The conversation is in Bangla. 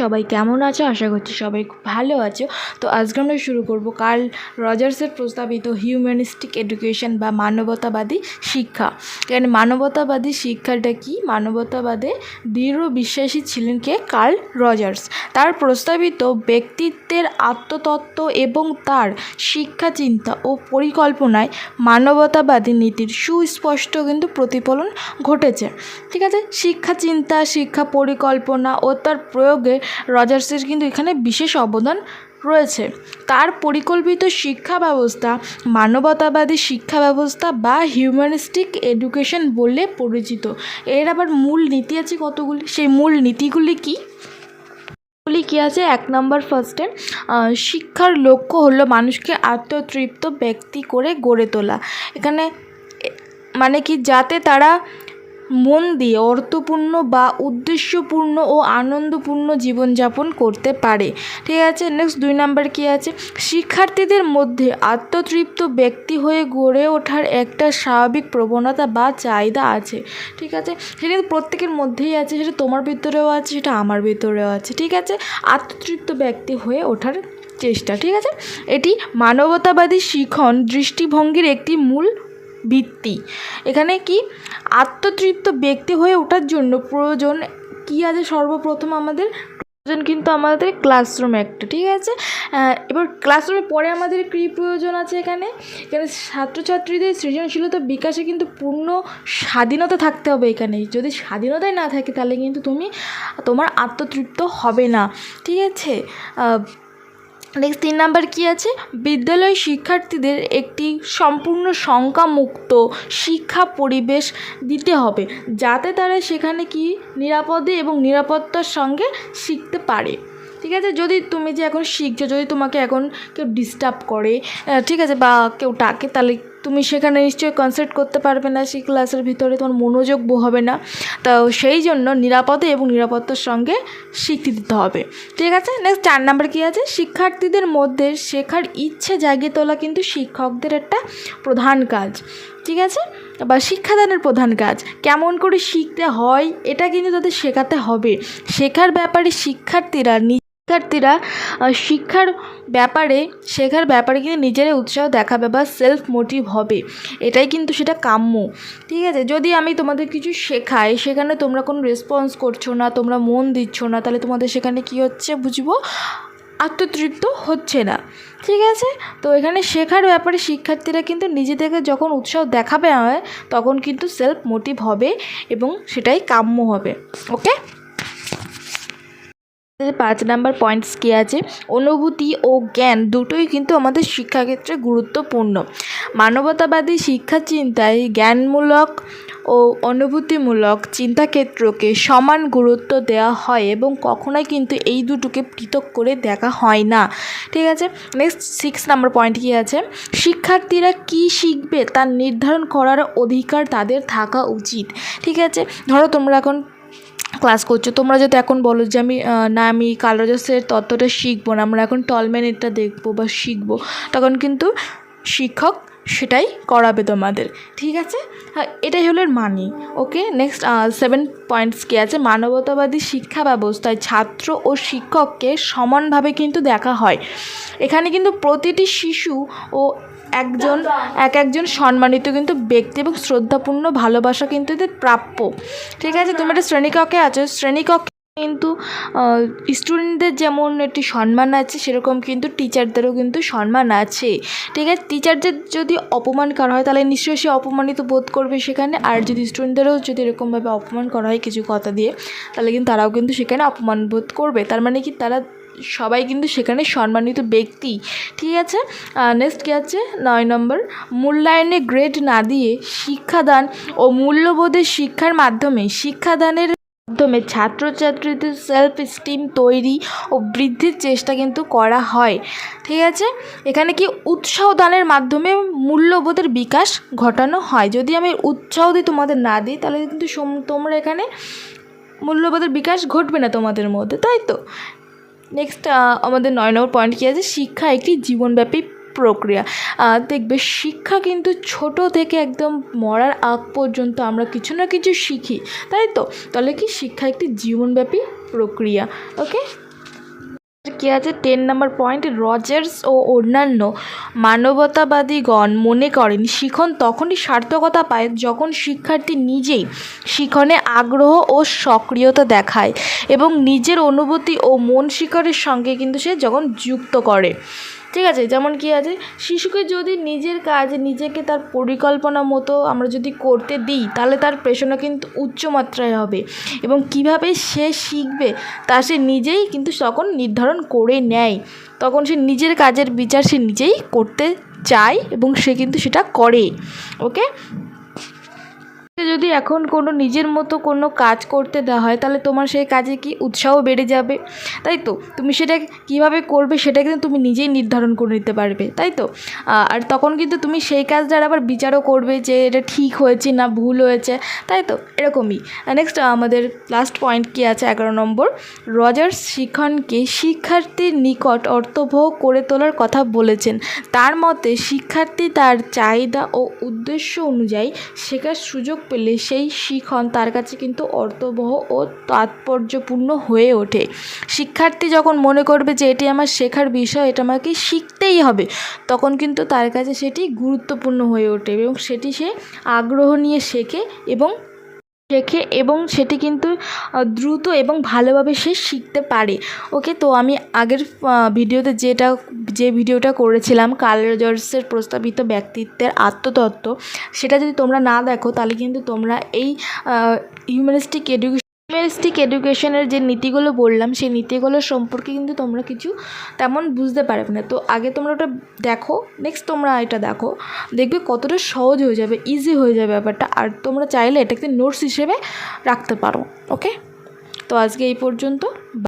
সবাই কেমন আছো? আশা করছি সবাই খুব ভালো আছো। তো আজকে আমরা শুরু করব কার্ল রজার্সের প্রস্তাবিত হিউম্যানিস্টিক এডুকেশন বা মানবতাবাদী শিক্ষা। এখানে মানবতাবাদী শিক্ষাটা কি? মানবতাবাদে দৃঢ় বিশ্বাসী ছিলেন কে? Curl Rogers. তার প্রস্তাবিত ব্যক্তিত্বের আত্মতত্ত্ব এবং তার শিক্ষা চিন্তা ও পরিকল্পনায় মানবতাবাদী নীতির সুস্পষ্ট কিন্তু প্রতিফলন ঘটেছে। ঠিক আছে, শিক্ষা চিন্তা, শিক্ষা পরিকল্পনা ও তার প্রয়োগে রজার্সের কিন্তু এখানে বিশেষ অবদান রয়েছে। তার পরিকল্পিত শিক্ষা ব্যবস্থা মানবতাবাদী শিক্ষা ব্যবস্থা বা হিউম্যানিস্টিক এডুকেশন বলে পরিচিত। এর আবার মূল নীতি আছে কতগুলি, সেই মূল নীতিগুলি কী আছে? 1 নম্বর ফার্স্টে শিক্ষার লক্ষ্য হলো মানুষকে আত্মতৃপ্ত ব্যক্তি করে গড়ে তোলা। এখানে মানে কি, যাতে তারা মন দিয়ে অর্থপূর্ণ বা উদ্দেশ্যপূর্ণ ও আনন্দপূর্ণ জীবনযাপন করতে পারে। ঠিক আছে, নেক্সট 2 নাম্বার কী আছে? শিক্ষার্থীদের মধ্যে আত্মতৃপ্ত ব্যক্তি হয়ে গড়ে ওঠার একটা স্বাভাবিক প্রবণতা বা চাহিদা আছে। ঠিক আছে, সেটা প্রত্যেকের মধ্যেই আছে, সেটা তোমার ভিতরেও আছে, সেটা আমার ভিতরেও আছে। ঠিক আছে, আত্মতৃপ্ত ব্যক্তি হয়ে ওঠার চেষ্টা। ঠিক আছে, এটি মানবতাবাদী শিখন দৃষ্টিভঙ্গির একটি মূল ভিত্তি। এখানে কি আত্মতৃপ্ত ব্যক্তি হয়ে ওঠার জন্য প্রয়োজন কি আছে? সর্বপ্রথম আমাদের প্রয়োজন কিন্তু আমাদের ক্লাসরুম একটা। ঠিক আছে, এবার ক্লাসরুমে পরে আমাদের কী প্রয়োজন আছে? এখানে ছাত্রছাত্রীদের সৃজনশীলতা বিকাশে কিন্তু পূর্ণ স্বাধীনতা থাকতে হবে। এখানে যদি স্বাধীনতাই না থাকে তাহলে কিন্তু তোমার আত্মতৃপ্ত হবে না। ঠিক আছে, নেক্সট 3 নাম্বার কী আছে? বিদ্যালয় শিক্ষার্থীদের একটি সম্পূর্ণ শঙ্কামুক্ত শিক্ষা পরিবেশ দিতে হবে, যাতে তারা সেখানে কি নিরাপদে এবং নিরাপত্তার সঙ্গে শিখতে পারে। ঠিক আছে, যদি তুমি যে এখন শিখছো, যদি তোমাকে এখন কেউ ডিস্টার্ব করে, ঠিক আছে, বা কেউ ডাকে, তাহলে তুমি সেখানে নিশ্চয়ই কনসেন্ট্রেট করতে পারবে না, সেই ক্লাসের ভিতরে তোমার মনোযোগ হবে না। তো সেই জন্য নিরাপদে এবং নিরাপত্তার সঙ্গে শিখতে দিতে হবে। ঠিক আছে, নেক্সট 4 নাম্বার কী আছে? শিক্ষার্থীদের মধ্যে শেখার ইচ্ছে জাগিয়ে তোলা কিন্তু শিক্ষকদের একটা প্রধান কাজ। ঠিক আছে, বা শিক্ষাদানের প্রধান কাজ। কেমন করে শিখতে হয় এটা কিন্তু তাদের শেখাতে হবে। শেখার ব্যাপারে শিক্ষার্থীরা শেখার ব্যাপারে কিন্তু নিজেরাই উৎসাহ দেখাবে বা সেলফ মোটিভ হবে, এটাই কিন্তু সেটা কাম্য। ঠিক আছে, যদি আমি তোমাদের কিছু শেখাই, সেখানে তোমরা কোনো রেসপন্স করছো না, তোমরা মন দিচ্ছ না, তাহলে তোমাদের সেখানে কী হচ্ছে বুঝবো? আত্মতৃপ্ত হচ্ছে না। ঠিক আছে, তো এখানে শেখার ব্যাপারে শিক্ষার্থীরা কিন্তু নিজেদেরকে যখন উৎসাহ দেখাবে হয়, তখন কিন্তু সেলফ মোটিভ হবে এবং সেটাই কাম্য হবে। ওকে, 5 নাম্বার পয়েন্টস কী আছে? অনুভূতি ও জ্ঞান দুটোই কিন্তু আমাদের শিক্ষাক্ষেত্রে গুরুত্বপূর্ণ। মানবতাবাদী শিক্ষা চিন্তায় জ্ঞানমূলক ও অনুভূতিমূলক চিন্তাক্ষেত্রকে সমান গুরুত্ব দেওয়া হয় এবং কখনোই কিন্তু এই দুটোকে পৃথক করে দেখা হয় না। ঠিক আছে, নেক্সট 6 নাম্বার পয়েন্ট কী আছে? শিক্ষার্থীরা কী শিখবে তা নির্ধারণ করার অধিকার তাদের থাকা উচিত। ঠিক আছে, ধরো তোমরা এখন ক্লাস করছো, তোমরা যদি এখন বলো যে আমি কার্ল রজার্সের তত্ত্বটা শিখবো না, আমরা এখন টলম্যানেরটা দেখবো বা শিখবো, তখন কিন্তু শিক্ষক সেটাই করাবে তোমাদের। ঠিক আছে, এটাই হলো মানি। ওকে, নেক্সট 7 পয়েন্টস কী আছে? মানবতাবাদী শিক্ষা ব্যবস্থায় ছাত্র ও শিক্ষককে সমানভাবে কিন্তু দেখা হয়। এখানে কিন্তু প্রতিটি শিশু ও একজন সম্মানিত কিন্তু ব্যক্তি এবং শ্রদ্ধাপূর্ণ ভালোবাসা কিন্তু এদের প্রাপ্য। ঠিক আছে, তুমি একটা শ্রেণীকক্ষে আছো, শ্রেণীকক্ষে কিন্তু স্টুডেন্টদের যেমন একটি সম্মান আছে, সেরকম কিন্তু টিচারদেরও কিন্তু সম্মান আছে। ঠিক আছে, টিচারদের যদি অপমান করা হয় তাহলে নিশ্চয়ই সে অপমানিত বোধ করবে সেখানে, আর যদি স্টুডেন্টদেরও যদি এরকমভাবে অপমান করা হয় কিছু কথা দিয়ে, তাহলে কিন্তু তারাও কিন্তু সেখানে অপমান বোধ করবে। তার মানে কি, তারা সবাই কিন্তু সেখানে সম্মানিত ব্যক্তি। ঠিক আছে, নেক্সট কী আছে? 9 নম্বর, মূল্যায়নে গ্রেড না দিয়ে শিক্ষাদান ও মূল্যবোধের শিক্ষার মাধ্যমে ছাত্রছাত্রীদের সেলফ এস্টিম তৈরি ও বৃদ্ধির চেষ্টা কিন্তু করা হয়। ঠিক আছে, এখানে কি উৎসাহ দানের মাধ্যমে মূল্যবোধের বিকাশ ঘটানো হয়। যদি আমি উৎসাহ দিই, তোমাদের না দিই, তাহলে কিন্তু তোমরা এখানে মূল্যবোধের বিকাশ ঘটবে না তোমাদের মধ্যে, তাই তো? নেক্সট আমাদের 9 নম্বর পয়েন্ট কী আছে? শিক্ষা একটি জীবনব্যাপী প্রক্রিয়া। দেখবে শিক্ষা কিন্তু ছোট থেকে একদম মরার আগ পর্যন্ত আমরা কিছু না কিছু শিখি, তাই তো? তাহলে কি শিক্ষা একটি জীবনব্যাপী প্রক্রিয়া। ওকে। কী আছে 10 নম্বর পয়েন্ট, রজার্স ও অন্যান্য মানবতাবাদীগণ মনে করেন শিখন তখনই সার্থকতা পায় যখন শিক্ষার্থী নিজেই শিখনে আগ্রহ ও সক্রিয়তা দেখায় এবং নিজের অনুভূতি ও মন শিখনের সঙ্গে কিন্তু সে যখন যুক্ত করে। ঠিক আছে, যেমন কি আছে, শিশুকে যদি নিজের কাজ নিজেকে তার পরিকল্পনা মতো আমরা যদি করতে দিই তাহলে তার প্রেরণা কিন্তু উচ্চ মাত্রায় হবে এবং কিভাবে সে শিখবে তা সে নিজেই কিন্তু তখন নির্ধারণ করে নেয়। তখন সে নিজের কাজের বিচার সে নিজেই করতে চায় এবং সে কিন্তু সেটা করে। ওকে, যদি এখন কোনো নিজের মতো কোনো কাজ করতে দেওয়া হয় তাহলে তোমার সেই কাজে কি উৎসাহ বেড়ে যাবে, তাই তো? তুমি সেটা কীভাবে করবে সেটা কিন্তু তুমি নিজেই নির্ধারণ করে নিতে পারবে, তাই তো? আর তখন কিন্তু তুমি সেই কাজটার আবার বিচারও করবে যে এটা ঠিক হয়েছে না ভুল হয়েছে, তাই তো? এরকমই। নেক্সট আমাদের লাস্ট পয়েন্ট কী আছে 11 নম্বর, রজার্স শিখনকে শিক্ষার্থীর নিকট অর্থবহ করে তোলার কথা বলেছেন। তার মতে শিক্ষার্থী তার চাহিদা ও উদ্দেশ্য অনুযায়ী শেখার সুযোগ পেলে সেই শিখন তার কাছে কিন্তু অর্থবহ ও তাৎপর্যপূর্ণ হয়ে ওঠে। শিক্ষার্থী যখন মনে করবে যে এটি আমার শেখার বিষয়, এটা আমাকে শিখতেই হবে, তখন কিন্তু তার কাছে সেটি গুরুত্বপূর্ণ হয়ে ওঠে এবং সেটি সে আগ্রহ নিয়ে শেখে এবং সেটি কিন্তু দ্রুত এবং ভালোভাবে সে শিখতে পারে। ওকে, তো আমি আগের ভিডিওতে যে ভিডিওটা করেছিলাম কার্ল রজার্সের প্রস্তাবিত ব্যক্তিত্বের আত্মতত্ত্ব, সেটা যদি তোমরা না দেখো তাহলে কিন্তু তোমরা এই হিউম্যানিস্টিক এডুকেশনের যে নীতিগুলো বললাম সেই নীতিগুলো সম্পর্কে কিন্তু তোমরা কিছু তেমন বুঝতে পারবে না। তো আগে তোমরা ওটা দেখো, নেক্সট তোমরা এটা দেখো, দেখবে কতটা সহজ হয়ে যাবে, ইজি হয়ে যাবে ব্যাপারটা। আর তোমরা চাইলে এটাকে নোটস হিসেবে রাখতে পারো। ওকে, তো আজকে এই পর্যন্ত।